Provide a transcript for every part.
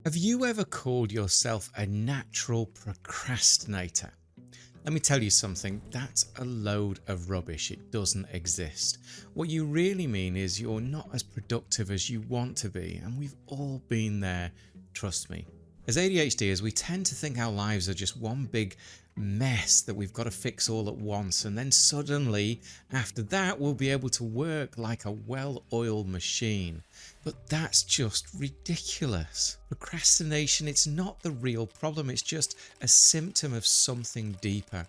Have you ever called yourself a natural procrastinator? Let me tell you something, that's a load of rubbish. It doesn't exist. What you really mean is you're not as productive as you want to be, and we've all been there, trust me. As ADHDers, we tend to think our lives are just one big mess that we've got to fix all at once, and then suddenly, after that, we'll be able to work like a well-oiled machine. But that's just ridiculous. Procrastination, it's not the real problem, it's just a symptom of something deeper.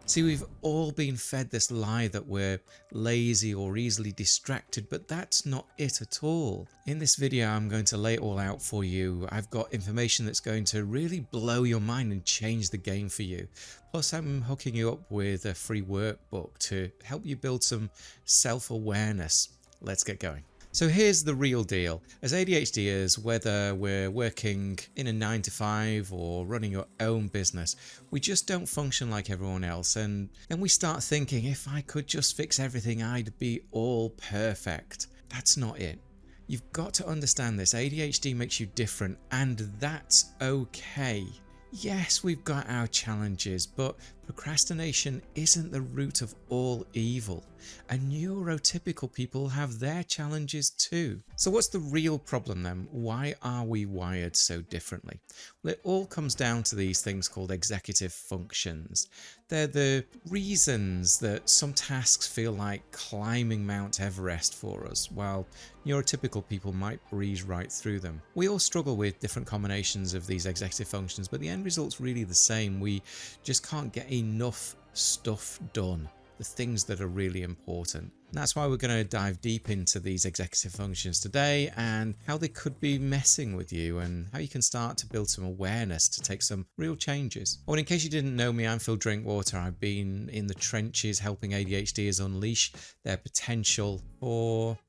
See, we've all been fed this lie that we're lazy or easily distracted, but that's not it at all. In this video, I'm going to lay it all out for you. I've got information that's going to really blow your mind and change the game for you. Plus, I'm hooking you up with a free workbook to help you build some self-awareness. Let's get going. So here's the real deal. As ADHDers, whether we're working in a 9-to-5 or running your own business, we just don't function like everyone else, and then we start thinking, if I could just fix everything, I'd be all perfect. That's not it. You've got to understand this. ADHD makes you different, and that's okay. Yes, we've got our challenges, but procrastination isn't the root of all evil. And neurotypical people have their challenges too. So what's the real problem then? Why are we wired so differently? Well, it all comes down to these things called executive functions. They're the reasons that some tasks feel like climbing Mount Everest for us, while neurotypical people might breeze right through them. We all struggle with different combinations of these executive functions, but the end result's really the same. We just can't get enough stuff done. The things that are really important. And that's why we're going to dive deep into these executive functions today and how they could be messing with you and how you can start to build some awareness to take some real changes. Oh, and in case you didn't know me, I'm Phil Drinkwater. I've been in the trenches helping ADHDers unleash their potential for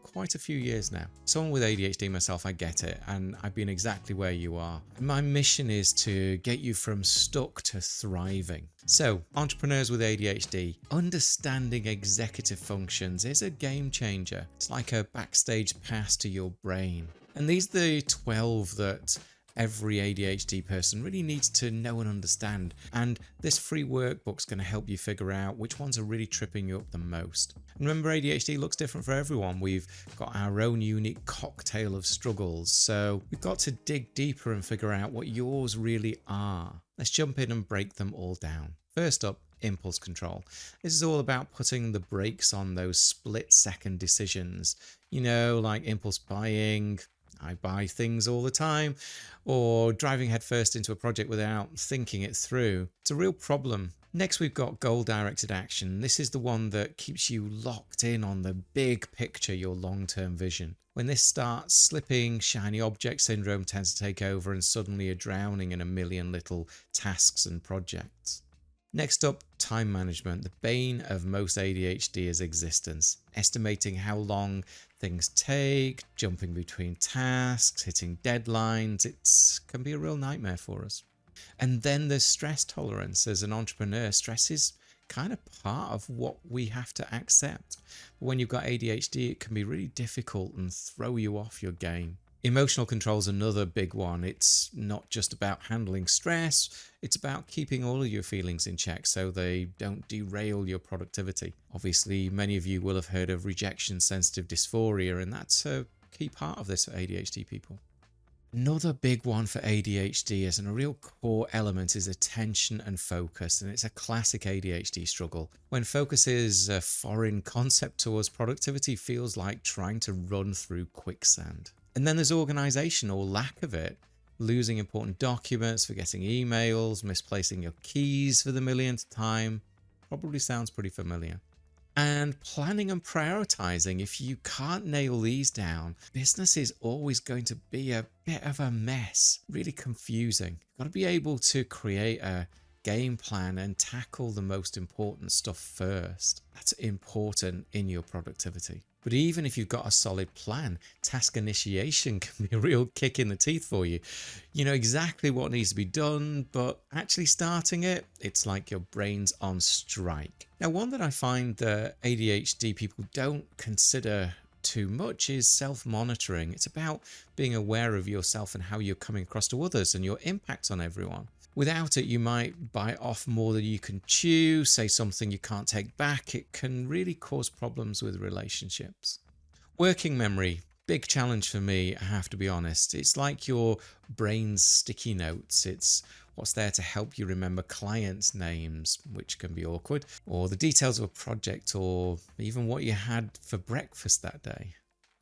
quite a few years now. Someone with ADHD myself, I get it, and I've been exactly where you are. My mission is to get you from stuck to thriving. So, entrepreneurs with ADHD, understanding executive functions is a game changer. It's like a backstage pass to your brain. And these are the 12 that every ADHD person really needs to know and understand. And this free workbook's going to help you figure out which ones are really tripping you up the most. And remember, ADHD looks different for everyone. We've got our own unique cocktail of struggles. So we've got to dig deeper and figure out what yours really are. Let's jump in and break them all down. First up, impulse control. This is all about putting the brakes on those split-second decisions. You know, like impulse buying, I buy things all the time, or driving headfirst into a project without thinking it through. It's a real problem. Next, we've got goal-directed action. This is the one that keeps you locked in on the big picture, your long-term vision. When this starts slipping, shiny object syndrome tends to take over, and suddenly you're drowning in a million little tasks and projects. Next up, time management, the bane of most ADHDers' existence. Estimating how long things take, jumping between tasks, hitting deadlines, it can be a real nightmare for us. And then there's stress tolerance. As an entrepreneur, stress is kind of part of what we have to accept. But when you've got ADHD, it can be really difficult and throw you off your game. Emotional control is another big one. It's not just about handling stress, it's about keeping all of your feelings in check so they don't derail your productivity. Obviously, many of you will have heard of rejection-sensitive dysphoria, and that's a key part of this for ADHD people. Another big one for ADHDers and a real core element is attention and focus, and it's a classic ADHD struggle. When focus is a foreign concept to us, productivity feels like trying to run through quicksand. And then there's organisation or lack of it. Losing important documents, forgetting emails, misplacing your keys for the millionth time. Probably sounds pretty familiar. And planning and prioritising. If you can't nail these down, business is always going to be a bit of a mess. Really confusing. You've got to be able to create a game plan and tackle the most important stuff first. That's important in your productivity. But even if you've got a solid plan, task initiation can be a real kick in the teeth for you. You know exactly what needs to be done, but actually starting it, it's like your brain's on strike. Now, one that I find that ADHD people don't consider too much is self-monitoring. It's about being aware of yourself and how you're coming across to others and your impact on everyone. Without it, you might bite off more than you can chew, say something you can't take back. It can really cause problems with relationships. Working memory, big challenge for me, I have to be honest. It's like your brain's sticky notes. It's what's there to help you remember clients' names, which can be awkward, or the details of a project, or even what you had for breakfast that day.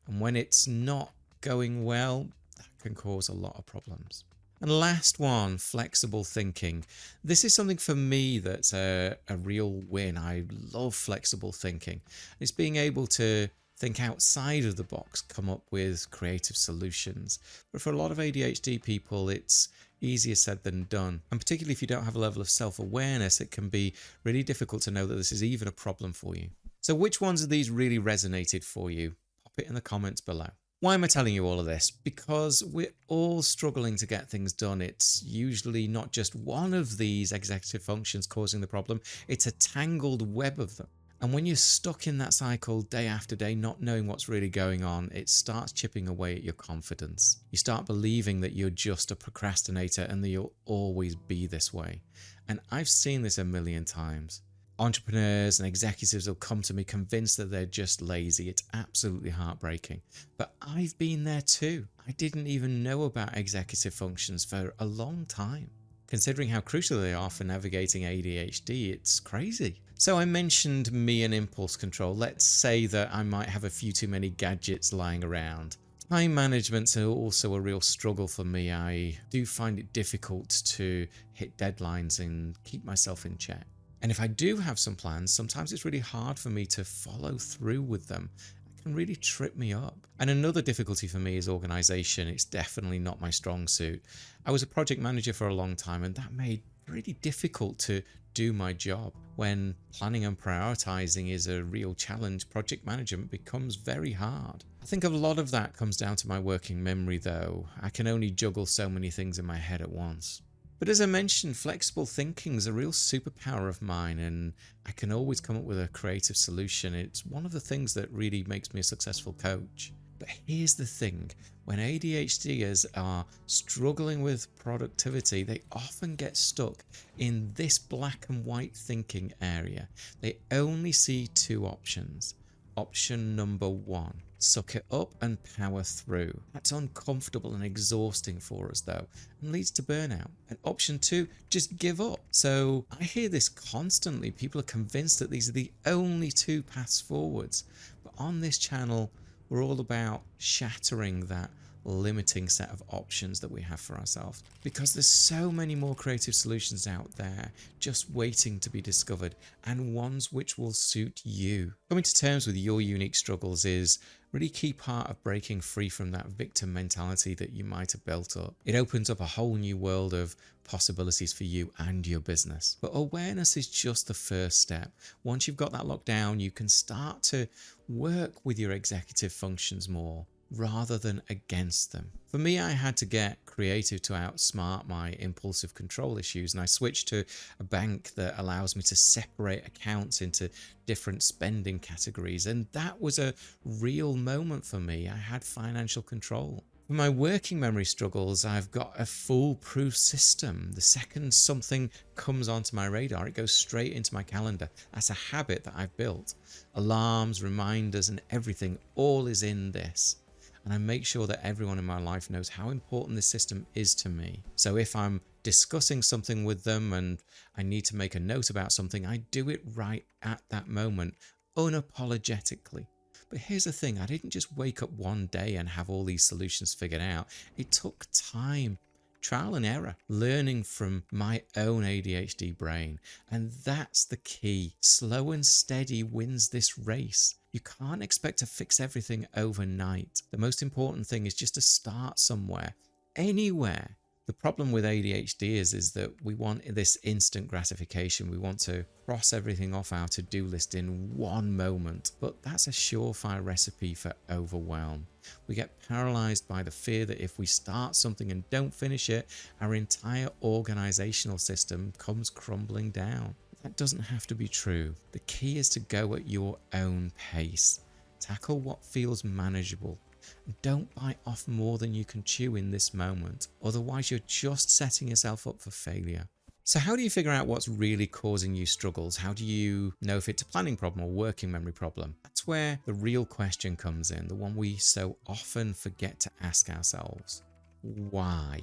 And when it's not going well, that can cause a lot of problems. And last one, flexible thinking. This is something for me that's a real win. I love flexible thinking. It's being able to think outside of the box, come up with creative solutions. But for a lot of ADHD people, it's easier said than done. And particularly if you don't have a level of self-awareness, it can be really difficult to know that this is even a problem for you. So which ones of these really resonated for you? Pop it in the comments below. Why am I telling you all of this? Because we're all struggling to get things done. It's usually not just one of these executive functions causing the problem, it's a tangled web of them. And when you're stuck in that cycle day after day, not knowing what's really going on, it starts chipping away at your confidence. You start believing that you're just a procrastinator and that you'll always be this way. And I've seen this a million times. Entrepreneurs and executives will come to me convinced that they're just lazy. It's absolutely heartbreaking. But I've been there too. I didn't even know about executive functions for a long time. Considering how crucial they are for navigating ADHD, it's crazy. So I mentioned me and impulse control. Let's say that I might have a few too many gadgets lying around. Time management's also a real struggle for me. I do find it difficult to hit deadlines and keep myself in check. And if I do have some plans, sometimes it's really hard for me to follow through with them. It can really trip me up. And another difficulty for me is organization. It's definitely not my strong suit. I was a project manager for a long time, and that made it really difficult to do my job. When planning and prioritizing is a real challenge, project management becomes very hard. I think a lot of that comes down to my working memory though. I can only juggle so many things in my head at once. But as I mentioned, flexible thinking is a real superpower of mine, and I can always come up with a creative solution. It's one of the things that really makes me a successful coach. But here's the thing, when ADHDers are struggling with productivity, they often get stuck in this black and white thinking area. They only see two options. Option number one, suck it up and power through. That's uncomfortable and exhausting for us though, and leads to burnout. And option two, just give up. So I hear this constantly. People are convinced that these are the only two paths forwards. But on this channel, we're all about shattering that limiting set of options that we have for ourselves, because there's so many more creative solutions out there just waiting to be discovered, and ones which will suit you. Coming to terms with your unique struggles is a really key part of breaking free from that victim mentality that you might have built up. It opens up a whole new world of possibilities for you and your business. But awareness is just the first step. Once you've got that locked down, you can start to work with your executive functions more rather than against them. For me, I had to get creative to outsmart my impulsive control issues, and I switched to a bank that allows me to separate accounts into different spending categories, and that was a real moment for me. I had financial control. For my working memory struggles, I've got a foolproof system. The second something comes onto my radar, it goes straight into my calendar. That's a habit that I've built. Alarms, reminders, and everything, all is in this. And I make sure that everyone in my life knows how important this system is to me. So if I'm discussing something with them and I need to make a note about something, I do it right at that moment, unapologetically. But here's the thing, I didn't just wake up one day and have all these solutions figured out. It took time, trial and error, learning from my own ADHD brain. And that's the key. Slow and steady wins this race. You can't expect to fix everything overnight. The most important thing is just to start somewhere, anywhere. The problem with ADHD is that we want this instant gratification. We want to cross everything off our to-do list in one moment, but that's a surefire recipe for overwhelm. We get paralyzed by the fear that if we start something and don't finish it, our entire organizational system comes crumbling down. That doesn't have to be true. The key is to go at your own pace. Tackle what feels manageable. And don't bite off more than you can chew in this moment, otherwise you're just setting yourself up for failure. So how do you figure out what's really causing you struggles? How do you know if it's a planning problem or working memory problem? That's where the real question comes in, the one we so often forget to ask ourselves. Why?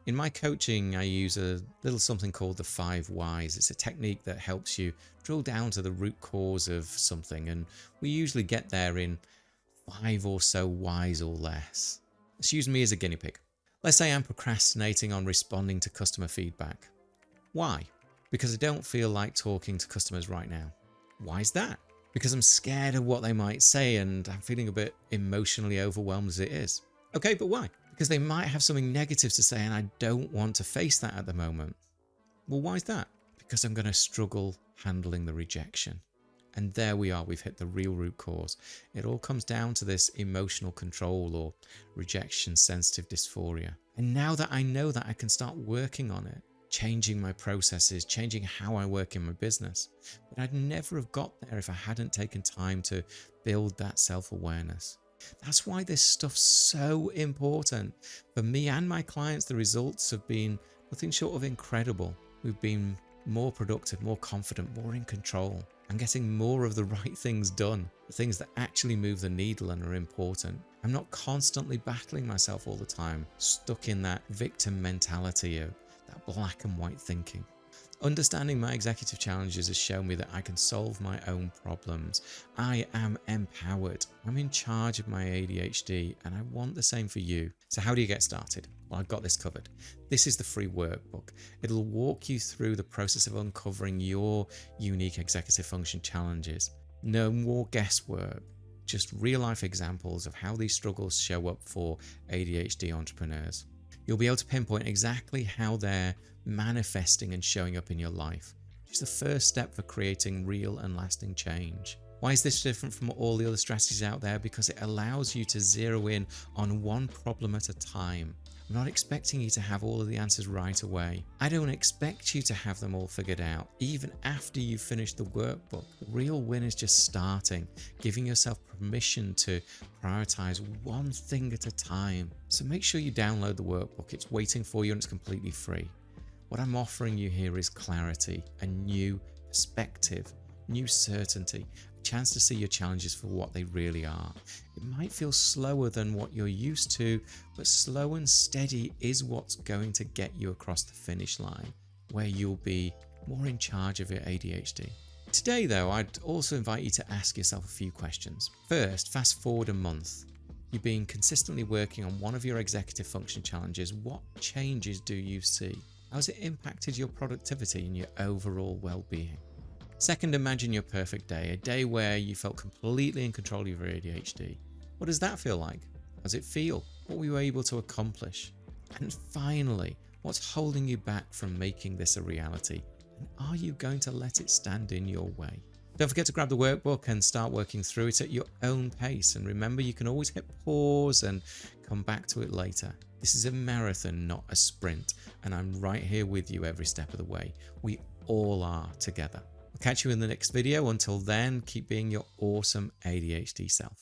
In my coaching, I use a little something called the 5 whys. It's a technique that helps you drill down to the root cause of something, and we usually get there in 5 or so whys or less. Let's use me as a guinea pig. Let's say I'm procrastinating on responding to customer feedback. Why? Because I don't feel like talking to customers right now. Why is that? Because I'm scared of what they might say and I'm feeling a bit emotionally overwhelmed as it is. Okay, but why? Because they might have something negative to say and I don't want to face that at the moment. Well, why is that? Because I'm going to struggle handling the rejection. And there we are, we've hit the real root cause. It all comes down to this emotional control or rejection sensitive dysphoria. And now that I know that, I can start working on it, changing my processes, changing how I work in my business. But I'd never have got there if I hadn't taken time to build that self-awareness. That's why this stuff's so important. For me and my clients, the results have been nothing short of incredible. We've been more productive, more confident, more in control. I'm getting more of the right things done, the things that actually move the needle and are important. I'm not constantly battling myself all the time, stuck in that victim mentality of that black and white thinking. Understanding my executive challenges has shown me that I can solve my own problems. I am empowered. I'm in charge of my ADHD and I want the same for you. So how do you get started? Well, I've got this covered. This is the free workbook. It'll walk you through the process of uncovering your unique executive function challenges. No more guesswork, just real life examples of how these struggles show up for ADHD entrepreneurs. You'll be able to pinpoint exactly how they're manifesting and showing up in your life. It's the first step for creating real and lasting change. Why is this different from all the other strategies out there? Because it allows you to zero in on one problem at a time. I'm not expecting you to have all of the answers right away. I don't expect you to have them all figured out, even after you've finished the workbook. The real win is just starting, giving yourself permission to prioritize one thing at a time. So make sure you download the workbook. It's waiting for you and it's completely free. What I'm offering you here is clarity, a new perspective, new certainty, a chance to see your challenges for what they really are. It might feel slower than what you're used to, but slow and steady is what's going to get you across the finish line, where you'll be more in charge of your ADHD. Today though, I'd also invite you to ask yourself a few questions. First, fast forward a month. You've been consistently working on one of your executive function challenges. What changes do you see? How's it impacted your productivity and your overall well-being? Second, imagine your perfect day, a day where you felt completely in control of your ADHD. What does that feel like? How does it feel? What were you able to accomplish? And finally, what's holding you back from making this a reality? And are you going to let it stand in your way? Don't forget to grab the workbook and start working through it at your own pace. And remember, you can always hit pause and come back to it later. This is a marathon, not a sprint. And I'm right here with you every step of the way. We all are together. I'll catch you in the next video. Until then, keep being your awesome ADHD self.